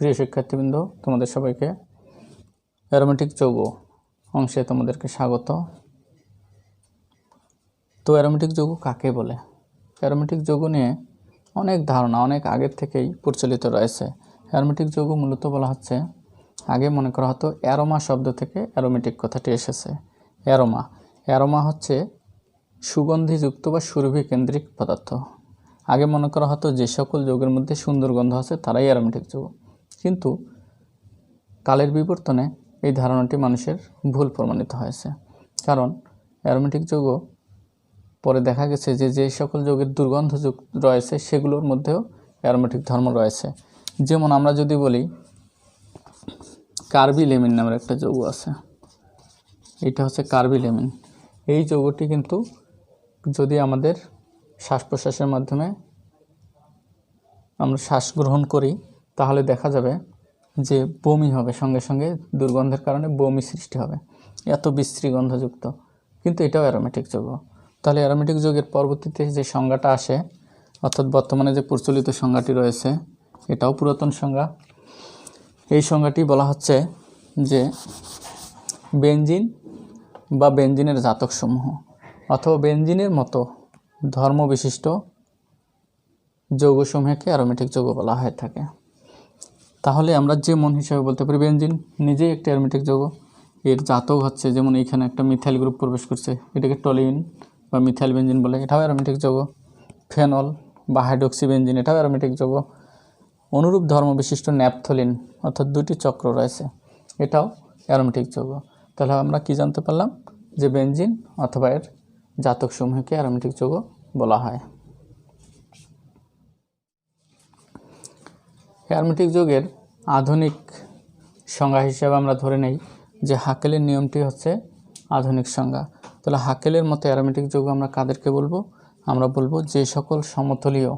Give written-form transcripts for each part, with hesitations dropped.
প্রিয় শিক্ষার্থীবৃন্দ, তোমাদের সবাইকে অ্যারোমেটিক যৌগ অংশে তোমাদেরকে স্বাগত। তো অ্যারোমেটিক যৌগ কাকে বলে? অ্যারোমেটিক যৌগ নিয়ে অনেক ধারণা অনেক আগের থেকেই প্রচলিত রয়েছে। অ্যারোমেটিক যৌগ মূলত বলা হচ্ছে, আগে মনে করা হতো অ্যারোমা শব্দ থেকে অ্যারোমেটিক কথাটি এসেছে। অ্যারোমা হচ্ছে সুগন্ধিযুক্ত বা সুরভি কেন্দ্রিক পদার্থ। আগে মনে করা হতো যে সকল যৌগের মধ্যে সুন্দর গন্ধ আছে তারাই অ্যারোমেটিক যৌগ, কিন্তু কালের বিবর্তনে এই ধারণাটি মানুষের ভুল প্রমাণিত হয়েছে। কারণ অ্যারোমেটিক যৌগ পরে দেখা গেছে যে যে সকল যৌগের দুর্গন্ধ যুক্ত রয়েছে সেগুলোর মধ্যেও অ্যারোমেটিক ধর্ম রয়েছে। যেমন আমরা যদি বলি কার্বিলেমিন নামের একটা যৌগ আছে, এটা হচ্ছে কার্বিলেমিন। এই যৌগটি কিন্তু যদি আমাদের শ্বাস প্রশ্বাসের মাধ্যমে আমরা শ্বাস গ্রহণ করি তাহলে দেখা যাবে যে বমি হবে, সঙ্গে সঙ্গে দুর্গন্ধের কারণে বমি সৃষ্টি হবে, এত বিশ্রী গন্ধযুক্ত, কিন্তু এটাও অ্যারোমেটিক যৌগ। তাহলে অ্যারোমেটিক যৌগের পরবর্তীতে যে সংজ্ঞাটা আসে, অর্থাৎ বর্তমানে যে প্রচলিত সংজ্ঞাটি রয়েছে এটাও পুরাতন সংজ্ঞা। এই সংজ্ঞাটি বলা হচ্ছে যে বেনজিন বা বেনজিনের জাতকসমূহ অথবা বেনজিনের মতো ধর্মবিশিষ্ট যৌগসমূহকে অ্যারোমেটিক যৌগ বলা হয়ে থাকে। তাহলে আমরা যেমন হিসাবে বলতে পারি বেনজিন নিজেই একটি অ্যারোমেটিক যৌগ, এর জাতক হচ্ছে, যেমন এইখানে একটা মিথাইল গ্রুপ প্রবেশ করছে, এটাকে টলিন বা মিথাইল বেনজিন বলে, এটাও অ্যারোমেটিক যৌগ। ফেনল বা হাইড্রক্সি বেনজিন এটাও অ্যারোমেটিক যৌগ। অনুরূপ ধর্মবিশিষ্ট ন্যাপথলিন অর্থাৎ দুটি চক্র রয়েছে, এটাও অ্যারোমেটিক যৌগ। তাহলে আমরা কি জানতে পারলাম যে বেনজিন অথবা এর জাতকসমূহকে অ্যারোমেটিক যৌগ বলা হয়। অ্যারোমেটিক যৌগের আধুনিক সংজ্ঞা হিসেবে আমরা ধরে নেই যে হাকেলের নিয়মটি হচ্ছে আধুনিক সংজ্ঞা। তাহলে হাকেলের মতো অ্যারোমেটিক যৌগ আমরা কাদেরকে বলবো? আমরা বলবো যে সকল সমতলীয়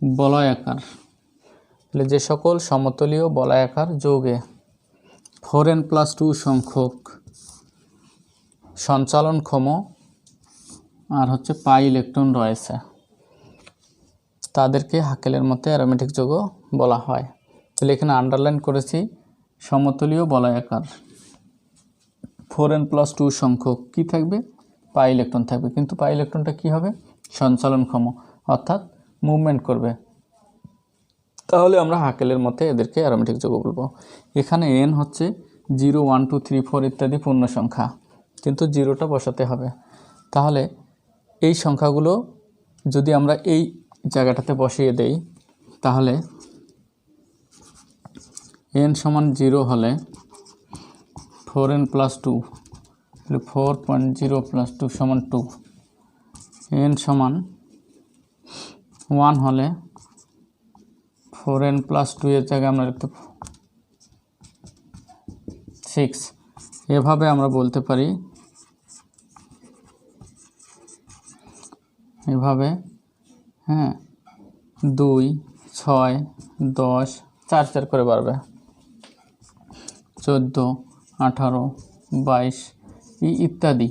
বলয়াকার, তাহলে যে সকল সমতলীয় বলয়াকার যৌগে 4n+2 সংখ্যক সঞ্চালনক্ষম আর হচ্ছে পাই ইলেকট্রন রয়েছে তাদেরকে হাকেলের মতে অ্যারোমেটিক যৌগ বলা হয়। তাহলে এখানে আন্ডারলাইন করেছি সমতলীয় বলয়াকার 4n+2 সংখ্যক কি থাকবে? পাই ইলেকট্রন থাকবে, কিন্তু পাই ইলেকট্রনটা কি হবে? সঞ্চালনক্ষম, অর্থাৎ মুভমেন্ট করবে। তাহলে আমরা হাকেলের মতে এদেরকে অ্যারোমেটিক যৌগ বলবো। এখানে n হচ্ছে 0, 1, 2, 3, 4 ইত্যাদি পূর্ণ সংখ্যা, কিন্তু জিরোটা বসাতে হবে। তাহলে এই সংখ্যাগুলো যদি আমরা এই জায়গাটাতে বসিয়ে দেই তাহলে n সমান 0 হলে 4n+2, 4.0+2 সমান 2। n সমান 1 হলে 4n+2 এর জায়গায় আমরা লিখতে 6। এভাবে আমরা বলতে পারি, এভাবে 2, 6, 10, 4 করে বাড়বে, 14, 18, 22 ইত্যাদি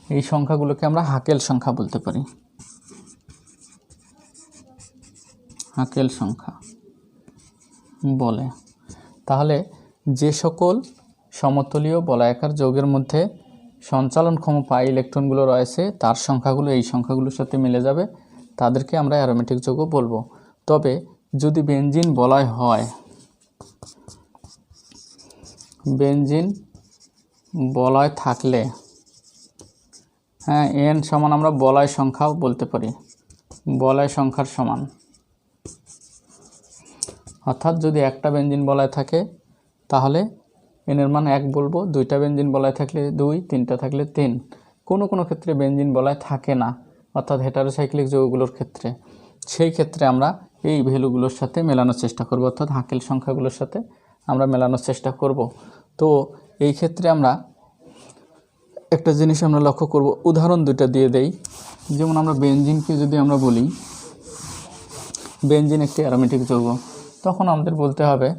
এই সংখ্যাগুলোকে আমরা হাকেল সংখ্যা বলতে পারি, হাকেল সংখ্যা বলে। তাহলে যে সকল সমতলীয় বলয়াকার যৌগের মধ্যে সঞ্চালনক্ষম পাই ইলেকট্রনগুলো রয়েছে তার সংখ্যাগুলো এই সংখ্যাগুলোর সাথে মিলে যাবে, তাদেরকে আমরা অ্যারোমেটিক যৌগ বলবো। তবে যদি বেনজিন বলয় হয়, বেনজিন বলয় থাকলে n সমান আমরা বলয় সংখ্যাও বলতে পারি, বলয় সংখ্যার সমান। অর্থাৎ যদি একটা বেনজিন বলয় থাকে তাহলে n এর মান 1 বলবো, 2টা বেনজিন বলয় থাকলে 2, 3টা থাকলে 3। কোনো ক্ষেত্রে বেনজিন বলয় থাকে না, অর্থাৎ হেটারোসাইক্লিক যৌগগুলোর ক্ষেত্রে, সেই ক্ষেত্রে আমরা এই ভ্যালুগুলোর সাথে মেলানোর চেষ্টা করব, অর্থাৎ হাকেল সংখ্যাগুলোর সাথে আমরা মেলানোর চেষ্টা করব। তো এই ক্ষেত্রে আমরা একটা জিনিস আমরা লক্ষ্য করব, উদাহরণ দুটো দিয়ে দেই। যেমন আমরা বেনজিনকে যদি আমরা বলি বেনজিন একটি অ্যারোমেটিক যৌগ, তখন আমাদের বলতে হবে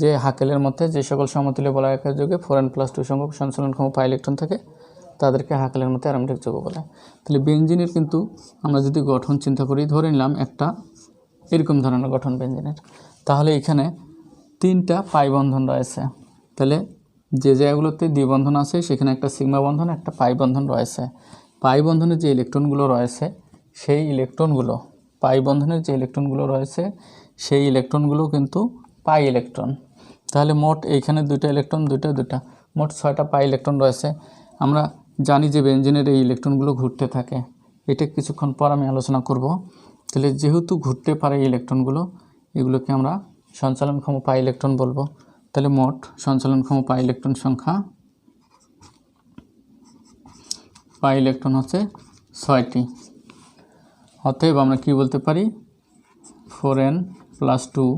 যে হাকেলের মধ্যে যে সকল সমতুল্য বলয়াকার যৌগে 4n+2 সংখ্যক সঞ্চালনক্ষম পাই ইলেকট্রন থাকে তাদেরকে হাকেলের মতো অ্যারোমেটিক যৌগ বলে। তাহলে বেনজিনের কিন্তু আমরা যদি গঠন চিন্তা করি, ধরে নিলাম একটা এরকম ধরনের গঠন বেনজিনের, তাহলে এখানে 3টা পাই বন্ধন রয়েছে। তাহলে যে জায়গাগুলোতে দ্বিবন্ধন আছে সেখানে একটা সিগমা বন্ধন, একটা পাই বন্ধন রয়েছে। পাই বন্ধনের যে ইলেকট্রনগুলো রয়েছে সেই ইলেকট্রনগুলো, পাই বন্ধনের যে ইলেকট্রনগুলো রয়েছে সেই ইলেকট্রনগুলো কিন্তু পাই ইলেকট্রন। তাহলে মোট এইখানে 2টা ইলেকট্রন, দুটা মোট 6টা পাই ইলেকট্রন রয়েছে। আমরা জানি যে বেনজিনের এই ইলেকট্রনগুলো ঘুরতে থাকে, এটা কিছুক্ষণ পর আমি আলোচনা করব। তাহলে যেহেতু ঘুরতে পারে এই ইলেকট্রনগুলো, এগুলোকে আমরা সঞ্চালনক্ষম পাই ইলেকট্রন বলবো। তাহলে মোট সঞ্চালনক্ষম পাই ইলেকট্রন সংখ্যা, পাই ইলেকট্রন হচ্ছে 6টি। অতএব আমরা কি বলতে পারি, 4n + 2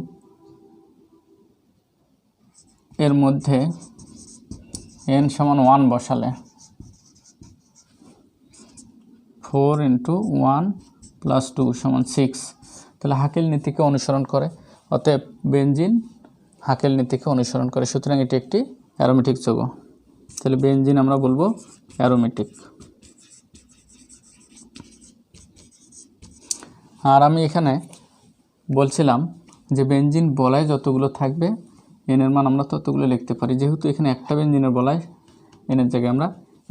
এর মধ্যে n = 1 বসালে 4 × 1 + 2 = 6। তাহলে হাকেল নীতিকে অনুসরণ করে, অতএব বেনজিন হাকেল নীতিকে অনুসরণ করে, সুতরাং এটি একটি অ্যারোমেটিক যৌগ। তাহলে বেনজিন আমরা বলবো অ্যারোমেটিক। আর আমি এখানে বলছিলাম যে বেনজিন বলয় যতগুলো থাকবে n এর মান আমরা ততগুলো লিখতে পারি। যেহেতু এখানে একটা বেনজিনের বলয়, n এর জায়গায় আমরা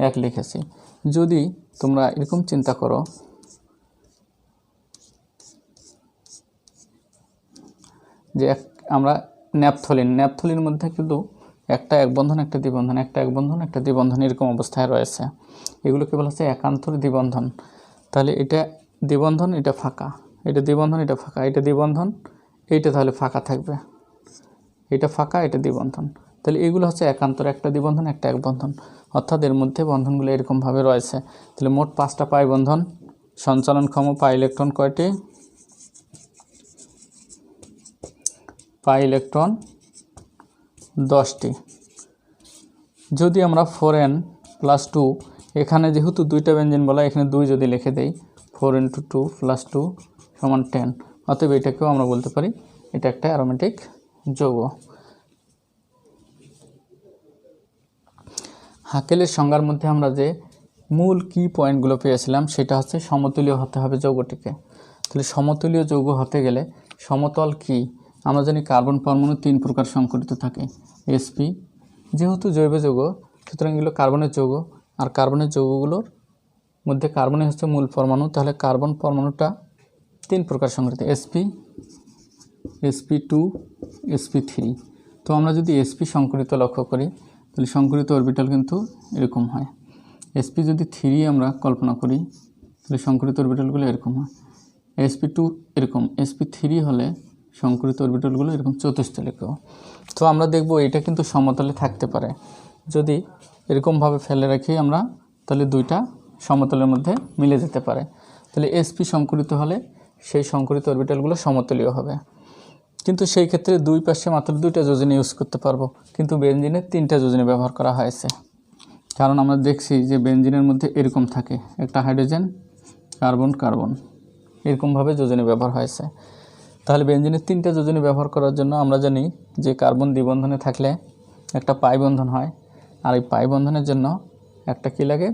1 লিখেছি। যদি তোমরা এরকম চিন্তা করো যে আমরা ন্যাপথলিনের মধ্যে কিন্তু একটা এক বন্ধন, একটা দ্বিবন্ধন, একটা এক বন্ধন, একটা দ্বিবন্ধন এরকম অবস্থায় রয়েছে। এগুলোকে বলা হচ্ছে একান্তর দ্বিবন্ধন। তাহলে এটা দ্বিবন্ধন, এটা ফাঁকা, এটা দ্বিবন্ধন, এটা ফাঁকা, এটা দ্বিবন্ধন, এইটা তাহলে ফাঁকা থাকবে, এটা ফাঁকা, এটা দ্বিবন্ধন। তাহলে এগুলো হচ্ছে একান্তর, একটা দ্বিবন্ধন, একটা এক বন্ধন, অর্থাৎ এর মধ্যে বন্ধনগুলো এরকমভাবে রয়েছে। তাহলে মোট 5টা পাই বন্ধন। সঞ্চালনক্ষম পাই ইলেকট্রন কয়টি? পাই ইলেকট্রন 10টি। যদি আমরা 4n + 2, এখানে যেহেতু 2টা বেনজিন বলা, এখানে 2 যদি লিখে দেই, 4 × 2 + 2 = 10। অতএব এটাকেও আমরা বলতে পারি এটা একটা অ্যারোমেটিক যৌগ। হাকেলের সংজ্ঞার মধ্যে আমরা যে মূল কি পয়েন্টগুলো পেয়েছিলাম সেটা হচ্ছে সমতুল্য হতে হবে যৌগটিকে। তাহলে সমতুল্য যৌগ হতে গেলে সমতল কি? আমরা জানি কার্বন পরমাণু 3 প্রকার সংকরিত থাকে। sp, যেহেতু জৈব যৌগ সুতরাং এগুলো কার্বনের যৌগ, আর কার্বনের যৌগগুলোর মধ্যে কার্বনই হচ্ছে মূল পরমাণু। তাহলে কার্বন পরমাণুটা 3 প্রকার সংকরিত, sp, sp2, sp3। তো আমরা যদি sp সংকরিত লক্ষ্য করি তাহলে সংকরিত অরবিটাল কিন্তু এরকম হয়। sp যদি 3 আমরা কল্পনা করি তাহলে সংকরিত অরবিটালগুলো এরকম হয়। sp2 এরকম, sp3 হলে সংকরিত অরবিটালগুলো এরকম চতুস্তলিক। তো আমরা দেখব এটা কিন্তু সমতলে থাকতে পারে। যদি এরকমভাবে ফেলে রাখি আমরা, তাহলে 2টা সমতলের মধ্যে মিলে যেতে পারে। তাহলে sp সংকরিত হলে সেই সংকরিত অরবিটালগুলো সমতলীয় হবে। কিন্তু সেই ক্ষেত্রে 2 পাশে মাত্র 2টা যোজনী ইউজ করতে পারবো, কিন্তু বেনজিনে 3টা যোজনী ব্যবহার করা হয়েছে। কারণ আমরা দেখছি যে বেনজিনের মধ্যে এরকম থাকে, একটা হাইড্রোজেন, কার্বন, কার্বন, এরকমভাবে যোজনী ব্যবহার হয়েছে। তাহলে বেনজিনের 3টা যোজনী ব্যবহার করার জন্য আমরা জানি যে কার্বন দ্বিবন্ধনে থাকলে একটা পাই বন্ধন হয়, আর এই পাই বন্ধনের জন্য একটা কী লাগে,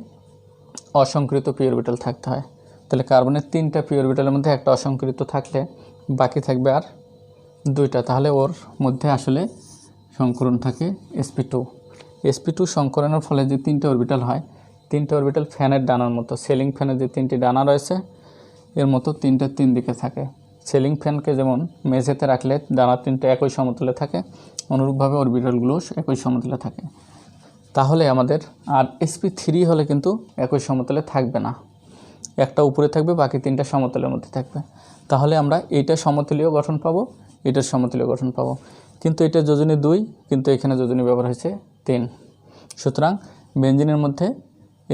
অসংকৃত পি অরবিটাল থাকতে হয়। তাহলে কার্বনের 3টা পি অরবিটালের মধ্যে একটা অসংকৃত থাকলে বাকি থাকবে আর 2টা। তাহলে ওর মধ্যে আসলে সংকরণ থাকে sp2। sp2 সংকরণের ফলে যে 3টে অরবিটাল হয়, 3টে অরবিটাল ফ্যানের ডানার মতো, সিলিং ফ্যানের যে 3টি ডানা রয়েছে এর মতো 3টে 3 দিকে থাকে। সিলিং ফ্যানকে যেমন মেঝেতে রাখলে ডানা 3টে একই সমতলে থাকে, অনুরূপভাবে অরবিটালগুলো একই সমতলে থাকে। তাহলে আমাদের আর sp3 হলে কিন্তু একই সমতলে থাকবে না, একটা উপরে থাকবে, বাকি 3টা সমতলের মধ্যে থাকবে। তাহলে আমরা এইটা সমতুল্য গঠন পাবো, এটার সমতুল্য গঠন পাবো। কিন্তু এটা যোজনী 2, কিন্তু এখানে যোজনী ব্যবহার হয়েছে 3। সুতরাং বেনজিনের মধ্যে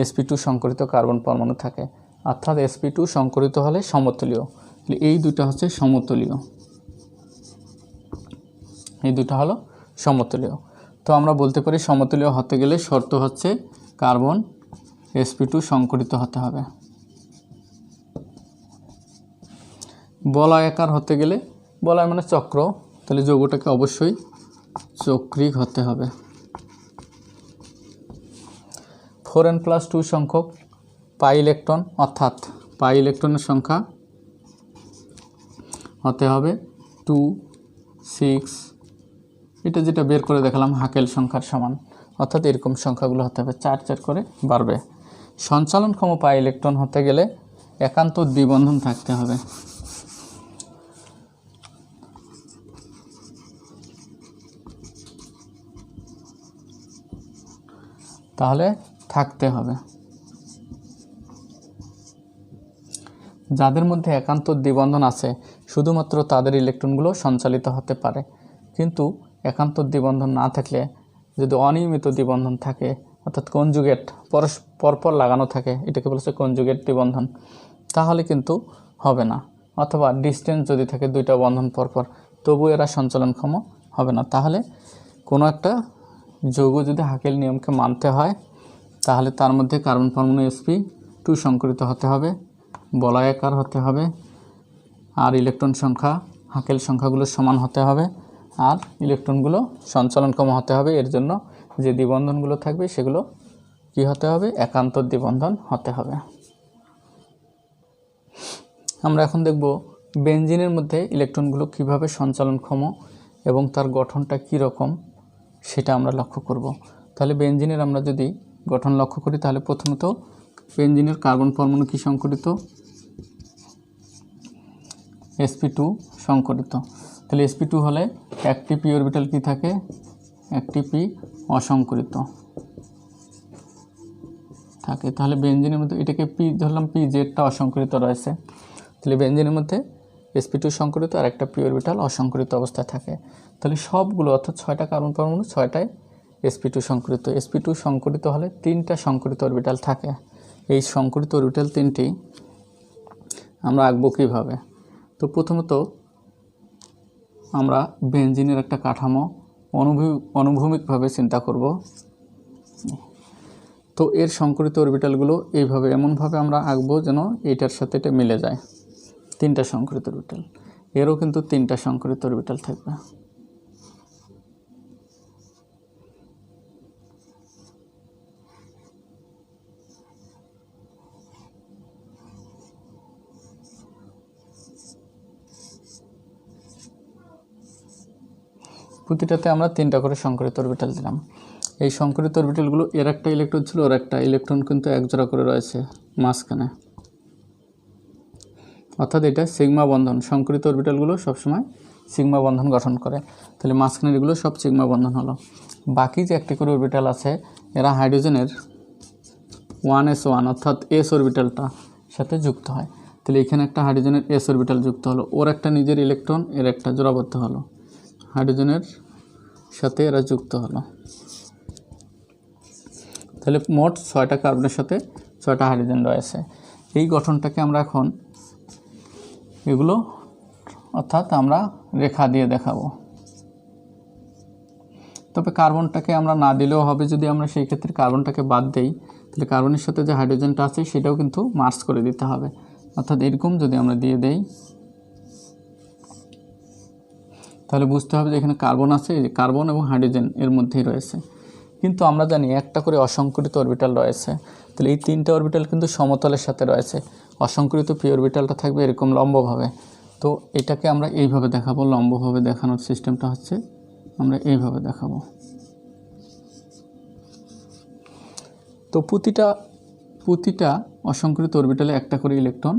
sp2 সংকরিত কার্বন পরমাণু থাকে, অর্থাৎ sp2 সংকরিত হলে সমতুল্য। এই 2টা হচ্ছে সমতুল্য, এই 2টা হলো সমতুল্য। তো আমরা বলতে পারি সমতুল্য হতে গেলে শর্ত হচ্ছে কার্বন sp2 সংকরিত হতে হবে। বলয়াকার হতে গেলে, বলয় মানে চক্র, তাহলে যৌগটাকে অবশ্যই চক্রিক হতে হবে। 4n+2 সংখ্যক পাই ইলেকট্রন, অর্থাৎ পাই ইলেকট্রনের সংখ্যা হতে হবে 2, 6, এটা যেটা বের করে দেখালাম হাকেল সংখ্যার সমান, অর্থাৎ এরকম সংখ্যাগুলো হতে হবে 4 করে বাড়বে। সঞ্চালনক্ষম পাই ইলেকট্রন হতে গেলে একান্ত দ্বিবন্ধন থাকতে হবে। তাহলে থাকতে হবে যাদের মধ্যে একান্ত দ্বিবন্ধন আছে শুধুমাত্র তাদের ইলেকট্রনগুলো সঞ্চালিত হতে পারে। কিন্তু একান্ত দ্বিবন্ধন না থাকলে যদি অনিয়মিত দ্বিবন্ধন থাকে, অর্থাৎ কনজুগেট পরপর লাগানো থাকে, এটাকে বলছে কনজুগেট দ্বিবন্ধন, তাহলে কিন্তু হবে না। অথবা ডিস্টেন্স যদি থাকে দুইটা বন্ধন পরপর, তবু এরা সঞ্চালনক্ষম হবে না। তাহলে কোনো একটা যৌগ যদি হাকেল নিয়মকে মানতে হয় তাহলে তার মধ্যে কার্বন পরমাণু sp2 সংকরিত হতে হবে, বলয়াকার হতে হবে, আর ইলেকট্রন সংখ্যা হাকেল সংখ্যাগুলো সমান হতে হবে, আর ইলেকট্রনগুলো সঞ্চালনক্ষম হতে হবে। এর জন্য যে দ্বিবন্ধনগুলো থাকবে সেগুলো কি হতে হবে? একান্ত দ্বিবন্ধন হতে হবে। আমরা এখন দেখব বেনজিনের মধ্যে ইলেকট্রনগুলো কিভাবে সঞ্চালনক্ষম এবং তার গঠনটা কি রকম সেটা আমরা লক্ষ্য করব। তাহলে বেনজিনের আমরা যদি গঠন লক্ষ্য করি তাহলে প্রথমত বেনজিনের কার্বন পরমাণু কি সংকরিত? sp2 সংকরিত। তাহলে sp2 হলে একটি p অরবিটাল কি থাকে? একটি p অসংকরিত থাকে। তাহলে বেনজিনের মধ্যে এটাকে p ধরলাম, p জেডটা অসংকরিত রয়েছে। তাহলে বেনজিনের মধ্যে sp2 সংকরিত আর একটা p অরবিটাল অসংকরিত অবস্থায় থাকে। তাহলে সবগুলো অর্থাৎ 6টা কার্বন পরমাণু 6টায় sp2 সংকরিত। sp2 সংকরিত হলে 3টা সংকরিত অরবিটাল থাকে। এই সংকরিত অরবিটাল 3টি আমরা আঁকবো কীভাবে? তো প্রথমত আমরা বেনজিনের একটা কাঠামো অনুভূমিকভাবে চিন্তা করব। তো এর সংকরিত অরবিটালগুলো এইভাবে এমনভাবে আমরা আঁকবো যেন এটার সাথে এটা মিলে যায়। 3টা সংকরিত অরবিটাল, এরও কিন্তু 3টা সংকরিত অরবিটাল থাকবে। প্রতিটাতে আমরা 3টা করে সংকরিত অরবিটাল দিলাম। এই সংকরিত অরবিটালগুলো এর একটা ইলেকট্রন ছিল, ওর একটা ইলেকট্রন কিন্তু এক জোড়া করে রয়েছে মাঝখানে, অর্থাৎ এটা সিগমা বন্ধন। সংকরিত অরবিটালগুলো সবসময় সিগমা বন্ধন গঠন করে। তাহলে মাঝখানের এগুলো সব সিগমা বন্ধন হলো। বাকি যে একটি করে অরবিটাল আছে এরা হাইড্রোজেনের 1s1 অর্থাৎ এস অরবিটালটা সাথে যুক্ত হয়। তাহলে এখানে একটা হাইড্রোজেনের এস অরবিটাল যুক্ত হলো, ওর একটা নিজের ইলেকট্রন, এর একটা জোড়াবদ্ধ হলো, হাইড্রোজেনের সাথে এরা যুক্ত হলো। তাহলে মোট 6টা কার্বনের সাথে 6টা হাইড্রোজেন রয়েছে। এই গঠনটাকে আমরা এখন এগুলো অর্থাৎ আমরা রেখা দিয়ে দেখাবো। তবে কার্বনটাকে আমরা না দিলেও হবে, যদি আমরা সেই ক্ষেত্রে কার্বনটাকে বাদ দেই তাহলে কার্বনের সাথে যে হাইড্রোজেনটা আছে সেটাও কিন্তু মার্জ করে দিতে হবে। অর্থাৎ এরকম যদি আমরা দিয়ে দেই তাহলে বুঝতে হবে যে এখানে কার্বন আছে, এই যে কার্বন এবং হাইড্রোজেন এর মধ্যেই রয়েছে। কিন্তু আমরা জানি একটা করে অসংকরিত অরবিটাল রয়েছে। তাহলে এই 3টা অরবিটাল কিন্তু সমতলের সাথে রয়েছে। অসংকরিত পি অরবিটালটা থাকবে এরকম লম্বভাবে। তো এটাকে আমরা এইভাবে দেখাবো। লম্বভাবে দেখানোর সিস্টেমটা হচ্ছে আমরা এইভাবে দেখাবো। তো প্রতিটা অসংকরিত অরবিটালে একটা করে ইলেকট্রন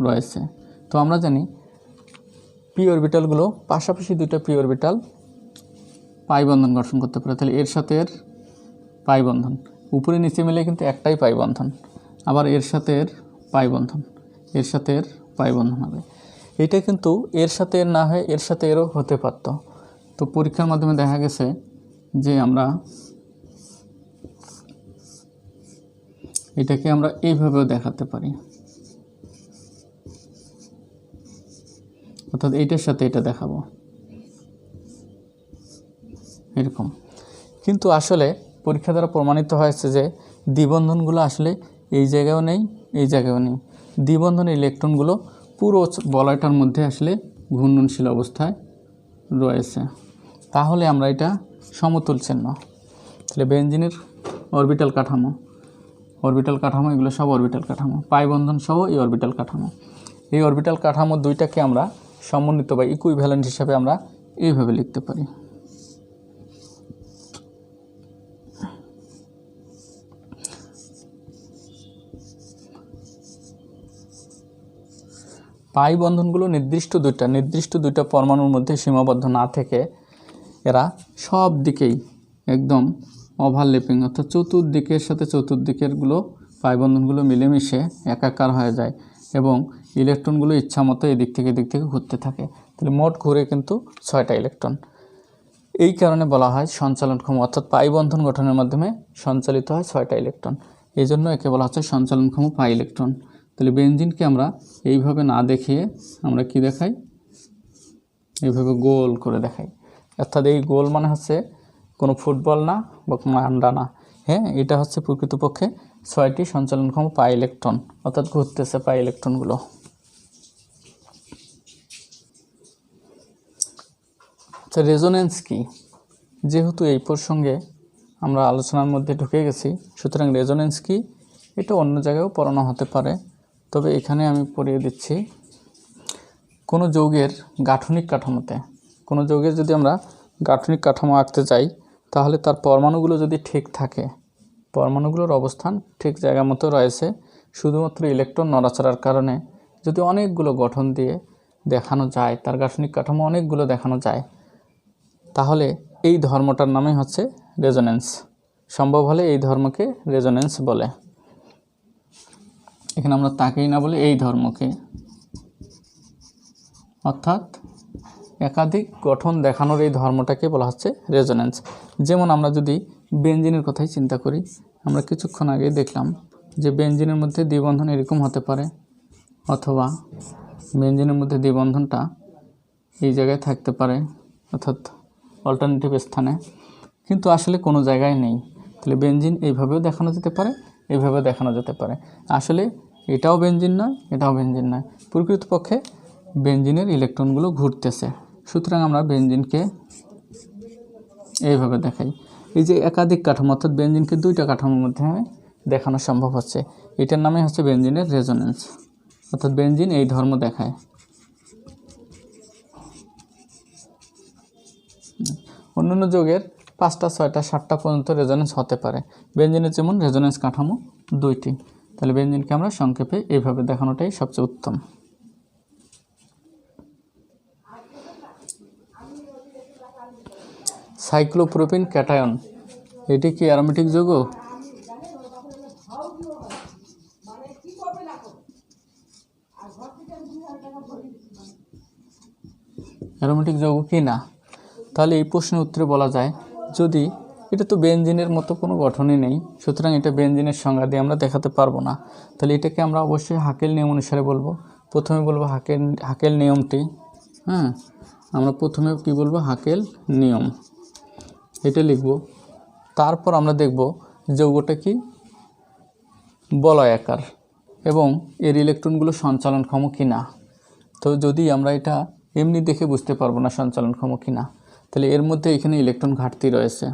রয়েছে। তো আমরা জানি পি অরবিটালগুলো পাশাপাশি 2টা পি অরবিটাল পাই বন্ধন গঠন করতে পারে। তাহলে এর সাথে এর পাই বন্ধন, উপরে নিচে মিলে কিন্তু একটাই পাই বন্ধন, আবার এর সাথে এর পাই বন্ধন, এর সাথে এর পাই বন্ধন হবে। এটা কিন্তু এর সাথে এর না হয়ে এর সাথে এরও হতে পারত। তো পরীক্ষার মাধ্যমে দেখা গেছে যে আমরা এটাকে আমরা এইভাবেও দেখাতে পারি, অর্থাৎ এইটার সাথে এটা দেখাবো এরকম। কিন্তু আসলে পরীক্ষা দ্বারা প্রমাণিত হয়েছে যে দ্বিবন্ধনগুলো আসলে এই জায়গায়ও নেই, এই জায়গায়ও নেই। দ্বিবন্ধনের ইলেকট্রনগুলো পুরো বলয়টার মধ্যে আসলে ঘূর্ণনশীল অবস্থায় রয়েছে। তাহলে আমরা এটা সমতুল চিহ্ন। তাহলে বেনজিনের অরবিটাল কাঠামো অরবিটাল কাঠামো, এগুলো সব অরবিটাল কাঠামো, পাই বন্ধন সহ এই অরবিটাল কাঠামো। এই অরবিটাল কাঠামো দুইটাকে আমরা সমন্বিত বা ইকুইভ্যালেন্ট হিসাবে আমরা এইভাবে লিখতে পারি। পাই বন্ধনগুলো নির্দিষ্ট দুইটা পরমাণুর মধ্যে সীমাবদ্ধ না থেকে এরা সব দিকেই একদম ওভারল্যাপিং, অর্থাৎ চতুর্দিকের সাথে চতুর্দিকেরগুলো পাই বন্ধনগুলো মিলেমিশে একাকার হয়ে যায় এবং ইলেকট্রনগুলো ইচ্ছামতো এদিক থেকে ঘুরতে থাকে। তাহলে মোট ঘুরে কিন্তু 6টা ইলেকট্রন। এই কারণে বলা হয় সঞ্চালনক্ষম, অর্থাৎ পাই বন্ধন গঠনের মাধ্যমে সঞ্চালিত হয় 6টা ইলেকট্রন। এই জন্য একে বলা হচ্ছে সঞ্চালনক্ষম পাই ইলেকট্রন। তাহলে বেনজিনকে আমরা এইভাবে না দেখিয়ে আমরা কি দেখাই, এইভাবে গোল করে দেখাই। অর্থাৎ এই গোল মানে হচ্ছে কোনো ফুটবল না বা কোনো আন্ডা না, হ্যাঁ, এটা হচ্ছে প্রকৃতপক্ষে 6টি সঞ্চালনক্ষম পাই ইলেকট্রন, অর্থাৎ ঘুরতেছে পাই ইলেকট্রনগুলো। আচ্ছা, রেজোনেন্স কি? যেহেতু এই প্রসঙ্গে আমরা আলোচনার মধ্যে ঢুকে গেছি, সুতরাং রেজোনেন্স কি এটা অন্য জায়গায়ও পড়ানো হতে পারে, তবে এখানে আমি পড়িয়ে দিচ্ছি। কোনো যৌগের গাঠনিক কাঠামোতে, কোনো যৌগের যদি আমরা গাঠনিক কাঠামো আঁকতে চাই, তাহলে তার পরমাণুগুলো যদি ঠিক থাকে, পরমাণুগুলোর অবস্থান ঠিক জায়গা মতো রয়েছে, শুধুমাত্র ইলেকট্রন নড়াচড়ার কারণে যদি অনেকগুলো গঠন দিয়ে দেখানো যায়, তার গাঠনিক কাঠামো অনেকগুলো দেখানো যায়, তাহলে এই ধর্মটার নামই হচ্ছে রেজোনেন্স। সম্ভব হলে এই ধর্মকে রেজোনেন্স বলে। এখানে আমরা তাকেই না বলে এই ধর্মকে, অর্থাৎ একাধিক গঠন দেখানোর এই ধর্মটাকে বলা হচ্ছে রেজোনেন্স। যেমন আমরা যদি বেনজিনের কথাই চিন্তা করি, আমরা কিছুক্ষণ আগে দেখলাম যে বেনজিনের মধ্যে দ্বিবন্ধন এরকম হতে পারে, অথবা বেনজিনের মধ্যে দ্বিবন্ধনটা এই জায়গায় থাকতে পারে, অর্থাৎ অল্টারনেটিভ স্থানে, কিন্তু আসলে কোনো জায়গায় নেই। তাহলে বেনজিন এইভাবেও দেখানো যেতে পারে, এইভাবেও দেখানো যেতে পারে। আসলে এটাও বেনজিন নয়, এটাও বেনজিন নয়, প্রকৃতপক্ষে বেনজিনের ইলেকট্রনগুলো ঘুরতেছে। সুতরাং আমরা বেনজিনকে এইভাবে দেখাই। এই যে একাধিক কাঠামো, অর্থাৎ বেনজিনকে 2টা কাঠামোর মধ্যে দেখানো সম্ভব হচ্ছে, এটার নামে হচ্ছে বেনজিনের রেজোনেন্স, অর্থাৎ বেনজিন এই ধর্ম দেখায়। অন্যান্য যৌগের 5টা 6টা 7টা পর্যন্ত রেজোনেন্স হতে পারে, বেনজিনের যেমন রেজোনেন্স কাঠামো 2টি। তাহলে বেনজিনকে আমরা সংক্ষেপে এইভাবে দেখানোটাই সবচেয়ে উত্তম। সাইক্লোপ্রোপিন ক্যাটায়ন, এটি কি অ্যারোমেটিক যৌগ? অ্যারোমেটিক যৌগ কি না? তাহলে এই প্রশ্নের উত্তরে বলা যায়, যদি এটা তো বেনজিনের মতো কোনো গঠনই নেই, সুতরাং এটা বেনজিনের সংজ্ঞা দিয়ে আমরা দেখাতে পারবো না। তাহলে এটাকে আমরা অবশ্যই হাকেল নিয়ম অনুসারে বলবো। প্রথমে বলবো হাকেল নিয়মটি, হ্যাঁ, আমরা প্রথমে কি বলবো, হাকেল নিয়ম, এটা লিখব। তারপর আমরা দেখব যৌগটা কি বলয়াকার এবং এর ইলেকট্রনগুলো সঞ্চালনক্ষম কি না। তো যদি আমরা এটা এমনি দেখে বুঝতে পারবো না সঞ্চালনক্ষম কি না, তাহলে এর মধ্যে এখানে ইলেকট্রন ঘাটতি রয়েছে।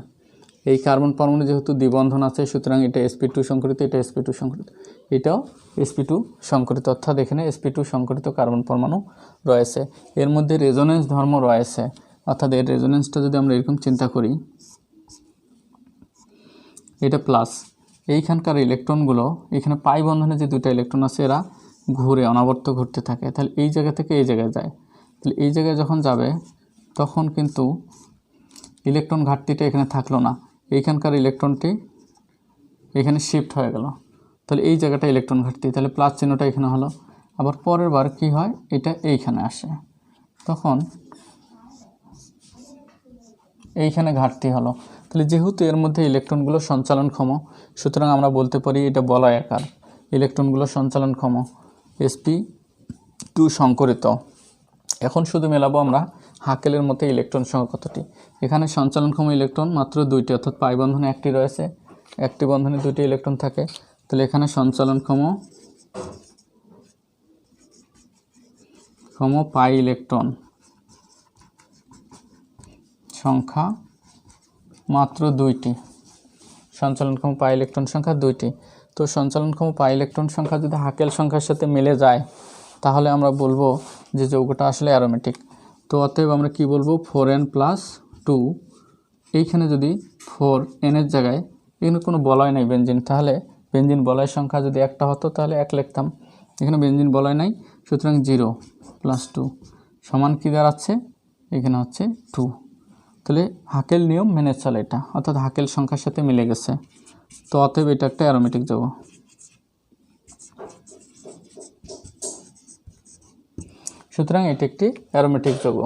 এই কার্বন পরমাণু যেহেতু দ্বিবন্ধন আছে, সুতরাং এটা sp2 সংকরিত, এটা sp2 সংকরিত, এটাও sp2 সংকরিত, অর্থাৎ এখানে sp2 সংকরিত কার্বন পরমাণু রয়েছে। এর মধ্যে রেজোনেন্স ধর্ম রয়েছে, অর্থাৎ এর রেজোনেন্সটা যদি আমরা এরকম চিন্তা করি, এটা প্লাস, এইখানকার ইলেকট্রনগুলো এখানে পাই বন্ধনে যে 2টা ইলেকট্রন আছে, এরা ঘুরে অনাবর্ত ঘুরতে থাকে। তাহলে এই জায়গা থেকে এই জায়গায় যায়, তাহলে এই জায়গায় যখন যাবে তখন কিন্তু ইলেকট্রন ঘাটতিটা এখানে থাকলো না, এইখানকার ইলেকট্রনটি এখানে শিফট হয়ে গেল, তাহলে এই জায়গাটা ইলেকট্রন ঘাটতি, তাহলে প্লাস চিহ্নটা এখানে হলো। আবার পরের বার কি হয়, এটা এইখানে আসে, তখন এইখানে ঘাটতি হলো। তাহলে যেহেতু এর মধ্যে ইলেকট্রনগুলো সঞ্চালনক্ষম, সুতরাং আমরা বলতে পারি এটা বলয়াকার, ইলেকট্রনগুলো সঞ্চালনক্ষম, sp2 সংকরিত। এখন শুধু মেলাবো আমরা হাকেলের মধ্যে ইলেকট্রন সংখ্যা কতটি। এখানে সঞ্চালনক্ষম ইলেকট্রন মাত্র 2টি, অর্থাৎ পাই বন্ধনে 1টি রয়েছে, একটি বন্ধনে 2টি ইলেকট্রন থাকে। তাহলে এখানে সঞ্চালনক্ষম পাই ইলেকট্রন সংখ্যা মাত্র 2টি, সঞ্চালনক্ষম পাই ইলেকট্রন সংখ্যা 2টি। তো সঞ্চালনক্ষম পাই ইলেকট্রন সংখ্যা যদি হাকেল সংখ্যার সাথে মিলে যায় তাহলে আমরা বলবো যে যৌগটা আসলে অ্যারোমেটিক। তো অতএব আমরা কি বলবো 4n+2, এইখানে যদি 4n এর জায়গায় এখানে কোনো বলয় নাই বেনজিন, তাহলে বেনজিন বলয়ের সংখ্যা যদি একটা হতো তাহলে 1 লিখতাম, এখানে বেনজিন বলয় নাই, সুতরাং 0+2 সমান কী দাঁড়াচ্ছে, এখানে হচ্ছে 2। তাহলে হাকেল নিয়ম মেনে চলে এটা, অর্থাৎ হাকেল সংখ্যার সাথে মিলে গেছে। তো অতএব এটা একটা অ্যারোমেটিক যৌগ। সুতরাং এটি একটি অ্যারোমেটিক যৌগ।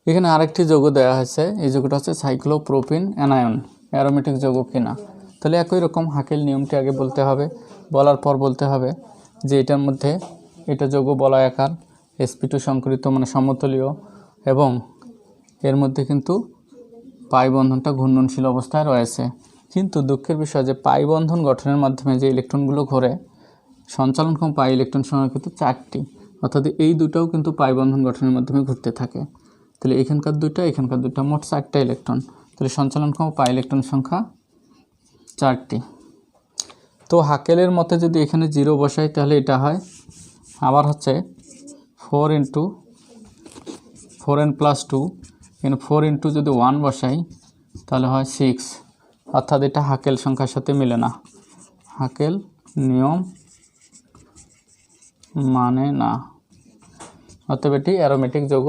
এখানে আরেকটি যৌগ দেওয়া হয়েছে, এই যৌগটা হচ্ছে সাইক্লোপ্রোপিন অ্যানায়ন, অ্যারোমেটিক যৌগ কিনা। তাহলে একই রকম হাকেল নিয়মটি আগে বলতে হবে, বলার পর বলতে হবে যে এটার মধ্যে এটা যৌগ বলয়াকার, sp2 সংকরিত মানে সমতলীয়, এবং এর মধ্যে কিন্তু পাই বন্ধনটা ঘূর্ণনশীল অবস্থায় রয়েছে। কিন্তু দুঃখের বিষয় যে পাই বন্ধন গঠনের মাধ্যমে যে ইলেকট্রনগুলো ঘোরে, সঞ্চালনক্ষম পাই ইলেকট্রন সংখ্যা কিন্তু 4টি, অর্থাৎ এই দুটাও কিন্তু পাই বন্ধন গঠনের মাধ্যমে ঘুরতে থাকে। তাহলে এখানকার দুইটা, এখানকার দুইটা, মোট 4টা ইলেকট্রন। তাহলে সঞ্চালনক্ষম পাই ইলেকট্রন সংখ্যা 4টি। তো হাকেলের মতে যদি এখানে 0 বসাই তাহলে এটা হয় আবার হচ্ছে 4n+2, এখানে 4 ইন্টু যদি 1 বসাই তাহলে হয় 6, অর্থাৎ এটা হাকেল সংখ্যার সাথে মিলে না, হাকেল নিয়ম মানে না, অতএব এটি অ্যারোমেটিক যৌগ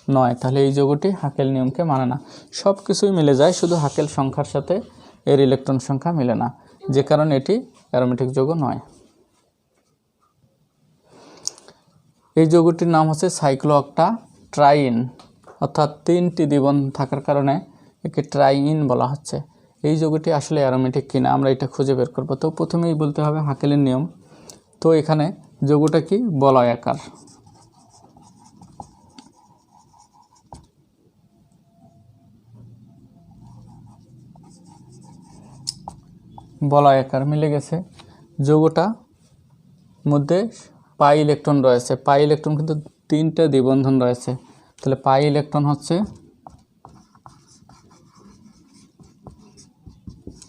নয়। তাহলে এই যৌগটি হাকেল নিয়মকে মানে না। সব কিছুই মিলে যায়, শুধু হাকেল সংখ্যার সাথে এর ইলেকট্রন সংখ্যা মিলে না, যে কারণে এটি অ্যারোমেটিক যৌগ নয়। এই যৌগটির নাম হচ্ছে সাইক্লোঅক্টাট্রাইন, অর্থাৎ 3টি দ্বিবন্ধন থাকার কারণে একে ট্রাইন বলা হচ্ছে। এই যৌগটি আসলে অ্যারোমেটিক কিনা আমরা এটা খুঁজে বের করব। তো প্রথমেই বলতে হবে হাকেলের নিয়ম। তো এখানে যৌগটা কি বলয়াকার, বলয়াকার মিলে গেছে। যৌগটা মধ্যে পাই ইলেকট্রন রয়েছে, পাই ইলেকট্রন কিন্তু 3টা দ্বিবন্ধন রয়েছে। তাহলে পাই ইলেকট্রন হচ্ছে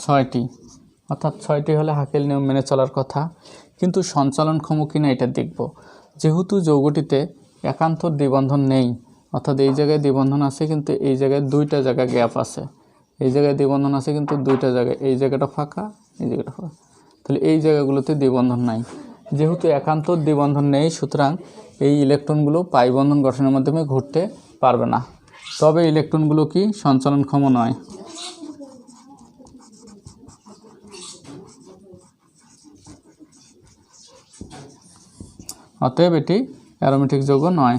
6টি, অর্থাৎ 6টি হলে হাকেল নিয়ম মেনে চলার কথা। কিন্তু সঞ্চালনক্ষম কিনা এটা দেখব। যেহেতু যৌগটিতে একান্তর দ্বিবন্ধন নেই, অর্থাৎ এই জায়গায় দ্বিবন্ধন আছে কিন্তু এই জায়গায় 2টা জায়গায় গ্যাপ আছে, এই জায়গায় দ্বিবন্ধন আছে কিন্তু 2টা জায়গায়, এই জায়গাটা ফাঁকা, এই জায়গাটা ফাঁকা, তাহলে এই জায়গাগুলোতে দ্বিবন্ধন নাই। যেহেতু একান্তর দ্বিবন্ধন নেই, সুতরাং এই ইলেকট্রনগুলো পাই বন্ধন গঠনের মাধ্যমে ঘুরতে পারবে না। তবে ইলেকট্রনগুলো কি সঞ্চালনক্ষম নয়। অতএব এটি অ্যারোমেটিক যৌগ নয়।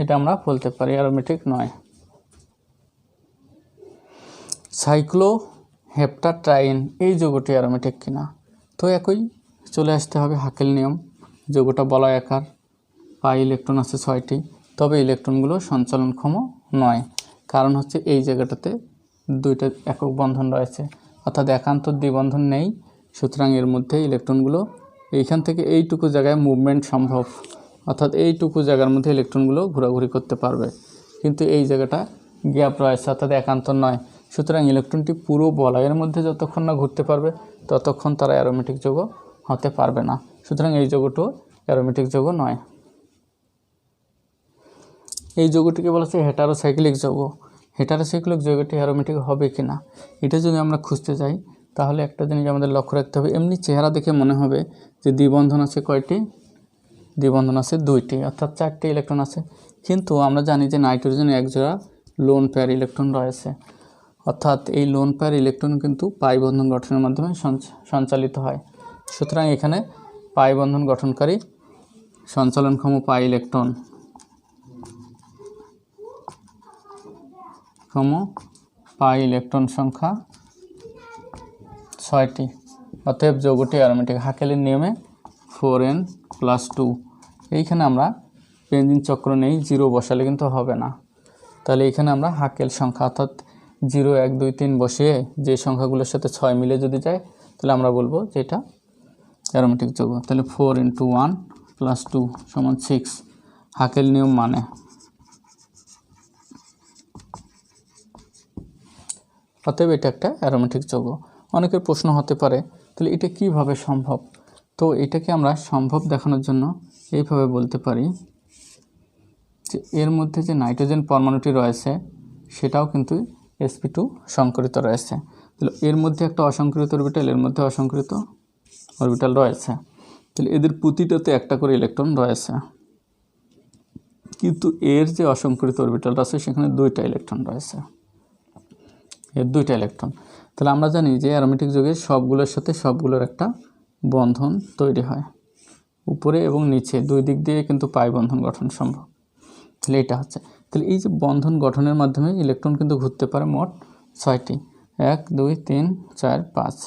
এটা আমরা বলতে পারি অ্যারোমেটিক নয়। সাইক্লোহেপ্টাট্রাইন, এই যৌগটি অ্যারোমেটিক কিনা। তো একই চলে আসতে হবে হাকেল নিয়ম। যৌগটা বলয়াকার, পাই ইলেকট্রন আছে 6টি, তবে ইলেকট্রনগুলো সঞ্চালনক্ষম নয়। কারণ হচ্ছে এই জায়গাটাতে 2টা একক বন্ধন রয়েছে, অর্থাৎ একান্তর দ্বিবন্ধন নেই। সুতরাং এর মধ্যে ইলেকট্রনগুলো এইখান থেকে এইটুকু জায়গায় মুভমেন্ট সম্ভব, অর্থাৎ এইটুকু জায়গার মধ্যে ইলেকট্রনগুলো ঘোরাঘুরি করতে পারবে। কিন্তু এই জায়গাটা গ্যাপ রয়েছে, অর্থাৎ একান্তর নয়। সুতরাং ইলেকট্রনটি পুরো বলয়ের মধ্যে যতক্ষণ না ঘুরতে পারবে ততক্ষণ তারা অ্যারোমেটিক যৌগ হতে পারবে না। সুতরাং এই যৌগটিও অ্যারোমেটিক যৌগ নয়। এই যৌগটিকে বলা হচ্ছে হেটারোসাইক্লিক যৌগ। হেটারোসাইক্লিক যৌগটি অ্যারোমেটিক হবে কি না এটা যদি আমরা খুঁজতে যাই তাহলে একটা জিনিস আমাদের লক্ষ্য রাখতে হবে। এমনি চেহারা দেখে মনে হবে যে দ্বিবন্ধন আছে কয়টি, দ্বিবন্ধন আছে 2টি, অর্থাৎ 4টি ইলেকট্রন আছে। কিন্তু আমরা জানি যে নাইট্রোজেনে একজোড়া লোন পেয়ার ইলেকট্রন রয়েছে, অর্থাৎ এই লোন পেয়ার ইলেকট্রন কিন্তু পাই বন্ধন গঠনের মাধ্যমে সঞ্চালিত হয়। সুতরাং এখানে পাই বন্ধন গঠনকারী সঞ্চালনক্ষম পাই ইলেকট্রন পাই ইলেকট্রন সংখ্যা 6টি। অতএব যৌগটি অ্যারোমেটিক। হাকেলের নিয়মে 4n+2। এইখানে আমরা বেনজিন চক্র নেই, 0 বসালে কিন্তু হবে না। তাহলে এখানে আমরা হাকেল সংখ্যা অর্থাৎ 0, 1, 2, 3 বসিয়ে যে সংখ্যাগুলোর সাথে 6 মিলে যদি যায় তাহলে আমরা বলবো যে এটা অ্যারোমেটিক যৌগ। তাহলে 4 × 1 + 2 = 6 হাকেল নিয়ম মানে। অতএব এটা একটা অ্যারোমেটিক যৌগ। অনেকের প্রশ্ন হতে পারে তাহলে এটা কিভাবে সম্ভব। তো এটাকে আমরা সম্ভব দেখানোর জন্য এইভাবে বলতে পারি যে এর মধ্যে যে নাইট্রোজেন পরমাণুটি রয়েছে সেটাও কিন্তু sp2 সংকরিত রয়েছে। তাহলে এর মধ্যে একটা অসংকরিত অরবিটাল, এর মধ্যে অসংকরিত অরবিটাল রয়েছে। তাহলে এদের প্রতিটাতে একটা করে ইলেকট্রন রয়েছে, কিন্তু এর যে অসংকরিত অরবিটালটা আছে সেখানে 2টা ইলেকট্রন রয়েছে, এর 2টা ইলেকট্রন। তাহলে আমরা জানি যে অ্যারোমেটিক যৌগের সবগুলোর সাথে সবগুলোর একটা বন্ধন তৈরি হয়, উপরে এবং নিচে দুই দিক দিয়ে কিন্তু পাই বন্ধন গঠন সম্ভব। তাহলে এটা হচ্ছে, তাহলে এই যে বন্ধন গঠনের মাধ্যমে ইলেকট্রন কিন্তু ঘুরতে পারে মোট 6টি, 1 2 3 4 5,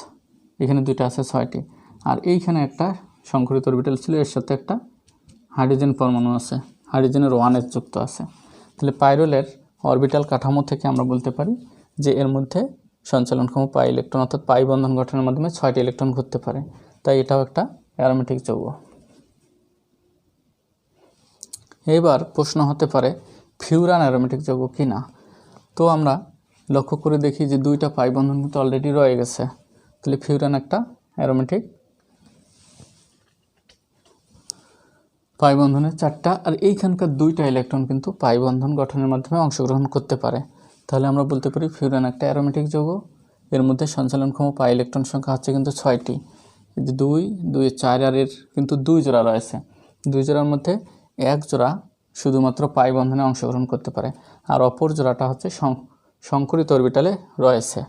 এখানে 2টা আছে 6টি। আর এইখানে একটা সংকরিত অরবিটাল ছিল, এর সাথে একটা হাইড্রোজেন পরমাণু আছে, হাইড্রোজেনের 1 যুক্ত আছে। তাহলে পাইরোলের অরবিটাল কাঠামো থেকে আমরা বলতে পারি যে এর মধ্যে সঞ্চালনক্ষম পাই ইলেকট্রন অর্থাৎ পাই বন্ধন গঠনের মাধ্যমে 6টি ইলেকট্রন ঘুরতে পারে, তাই এটাও একটা অ্যারোমেটিক যৌগ। এবার প্রশ্ন হতে পারে ফিউরান অ্যারোমেটিক যৌগ কি না। তো আমরা লক্ষ্য করে দেখি যে 2টা পাই বন্ধন কিন্তু অলরেডি রয়ে গেছে, তাহলে ফিউরান একটা অ্যারোমেটিক, পাই বন্ধনের 4টা, আর এইখানকার 2টা ইলেকট্রন কিন্তু পাই বন্ধন গঠনের মাধ্যমে অংশগ্রহণ করতে পারে। তাহলে আমরা বলতে পারি ফিউরান একটা অ্যারোমেটিক যৌগ। এর মধ্যে সঞ্চালনক্ষম পাই ইলেকট্রন সংখ্যা হচ্ছে কিন্তু 6টি, এই যে 2 2 4, আর এর কিন্তু 2 জোড়া রয়েছে, 2 জোড়ার মধ্যে 1 জোড়া শুধুমাত্র পাই বন্ধনে অংশগ্রহণ করতে পারে, আর অপর জোড়াটা হচ্ছে সংকরিত অরবিটালে রয়েছে।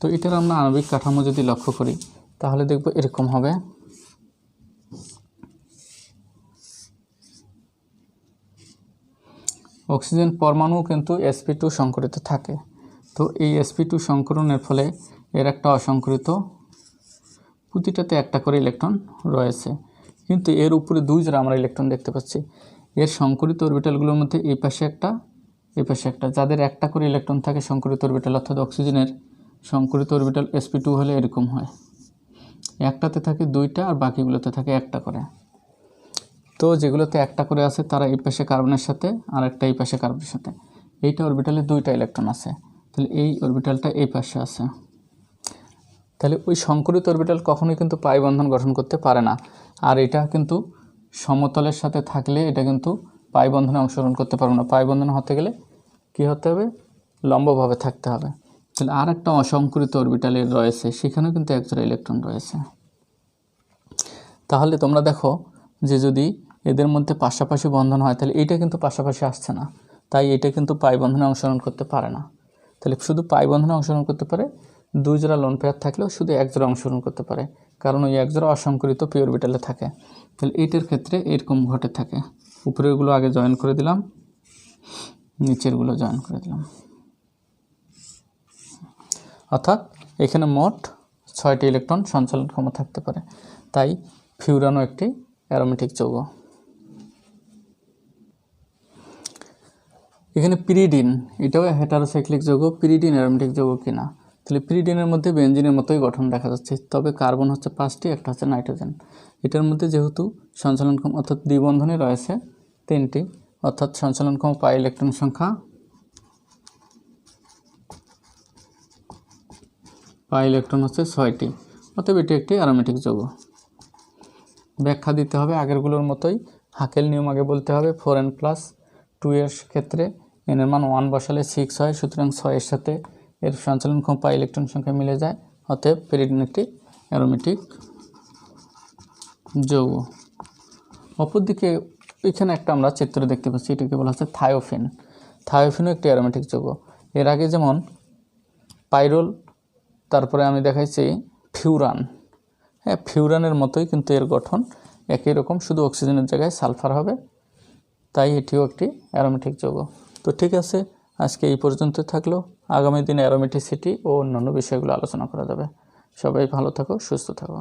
তো এটার আমরা আণবিক কাঠামো যদি লক্ষ্য করি তাহলে দেখব এরকম হবে। অক্সিজেন পরমাণু কিন্তু sp2 সংকরিত থাকে। তো এই sp2 সংকরণের ফলে এর একটা অসংকরিত, প্রতিটাতে একটা করে ইলেকট্রন রয়েছে, কিন্তু এর উপরে 2 জোড়া আমরা ইলেকট্রন দেখতে পাচ্ছি। এর সংকরিত অরবিটালগুলোর মধ্যে এই পাশে একটা, এই পাশে একটা, যাদের একটা করে ইলেকট্রন থাকে সংকরিত অরবিটাল, অর্থাৎ অক্সিজেনের সংকরিত অরবিটাল sp2 হলে এরকম হয়, একটাতে থাকে 2টা আর বাকিগুলোতে থাকে একটা করে। তো যেগুলোতে একটা করে আছে তারা এই পাশে কার্বনের সাথে আর একটা এই পাশে কার্বনের সাথে, এইটা অরবিটালে 2টা ইলেকট্রন আছে, তাহলে এই অরবিটালটা এই পাশে আছে। তাহলে ওই সংকরিত অরবিটাল কখনোই কিন্তু পাই বন্ধন গঠন করতে পারে না, আর এটা কিন্তু সমতলের সাথে থাকলে এটা কিন্তু পাই বন্ধনে অংশগ্রহণ করতে পারবে না। পাই বন্ধন হতে গেলে কি হতে হবে, লম্বভাবে থাকতে হবে। তাহলে আর একটা অসংকরিত অরবিটালের রয়েছে, সেখানেও কিন্তু 1 জোড়া ইলেকট্রন রয়েছে। তাহলে তোমরা দেখো যে যদি এদের মধ্যে পাশাপাশি বন্ধন হয় তাহলে এইটা কিন্তু পাশাপাশি আসছে না, তাই এটা কিন্তু পাই বন্ধনে অংশগ্রহণ করতে পারে না। তাহলে শুধু পাই বন্ধনে অংশগ্রহণ করতে পারে, 2 জোড়া লোন পেয়ার থাকলেও শুধু 1 জোড়া অংশগ্রহণ করতে পারে, কারণ ওই 1 জোড়া অসংকরিত পি অরবিটালে থাকে। তাহলে এইটার ক্ষেত্রে এরকম ঘটে থাকে, উপরেরগুলো আগে জয়েন করে দিলাম, নিচেরগুলো জয়েন করে দিলাম, অর্থাৎ এখানে মোট 6টি ইলেকট্রন সঞ্চালনক্ষম থাকতে পারে, তাই ফিউরানও একটি অ্যারোমেটিক যৌগ। এখানে পিরিডিন, এটাও হেটারোসাইক্লিক যৌগ। পিরিডিন অ্যারোমেটিক যৌগ কিনা, তাহলে পিরিডিনের মধ্যে বেনজিনের মতোই গঠন দেখা যাচ্ছে, তবে কার্বন হচ্ছে 5টি, একটা হচ্ছে নাইট্রোজেন। এটার মধ্যে যেহেতু সঞ্চালনক্ষম অর্থাৎ দ্বিবন্ধনে রয়েছে 3টি, অর্থাৎ সঞ্চালনক্ষম পাই ইলেকট্রন সংখ্যা, পাই ইলেকট্রন হচ্ছে 6টি, অতএব এটি একটি অ্যারোমেটিক যৌগ। ব্যাখ্যা দিতে হবে আগেরগুলোর মতোই, হাকেল নিয়ম আগে বলতে হবে। 4n+2 এর ক্ষেত্রে n এর মান 1 বসালে 6 হয়, সুতরাং 6 এর সাথে এর সঞ্চালনক্ষম পাই ইলেকট্রন সংখ্যা মিলে যায়, অতএব পিরিডিন একটি অ্যারোমেটিক যৌগ। অপরদিকে এখানে একটা আমরা চিত্র দেখতে পাচ্ছি, এটাকে বলা হচ্ছে থায়োফিন। থায়োফিনও একটি অ্যারোমেটিক যৌগ। এর আগে যেমন পাইরোল, তারপরে আমি দেখাইছি ফিউরান, হ্যাঁ ফিউরানের মতোই কিন্তু এর গঠন একই রকম, শুধু অক্সিজেনের জায়গায় সালফার হবে, তাই এটিও একটি অ্যারোমেটিক যৌগ। তো ঠিক আছে, আজকে এই পর্যন্ত থাকলো। আগামী দিনে অ্যারোমেটিসিটি ও অন্যান্য বিষয়গুলো আলোচনা করা যাবে। সবাই ভালো থাকো, সুস্থ থাকো।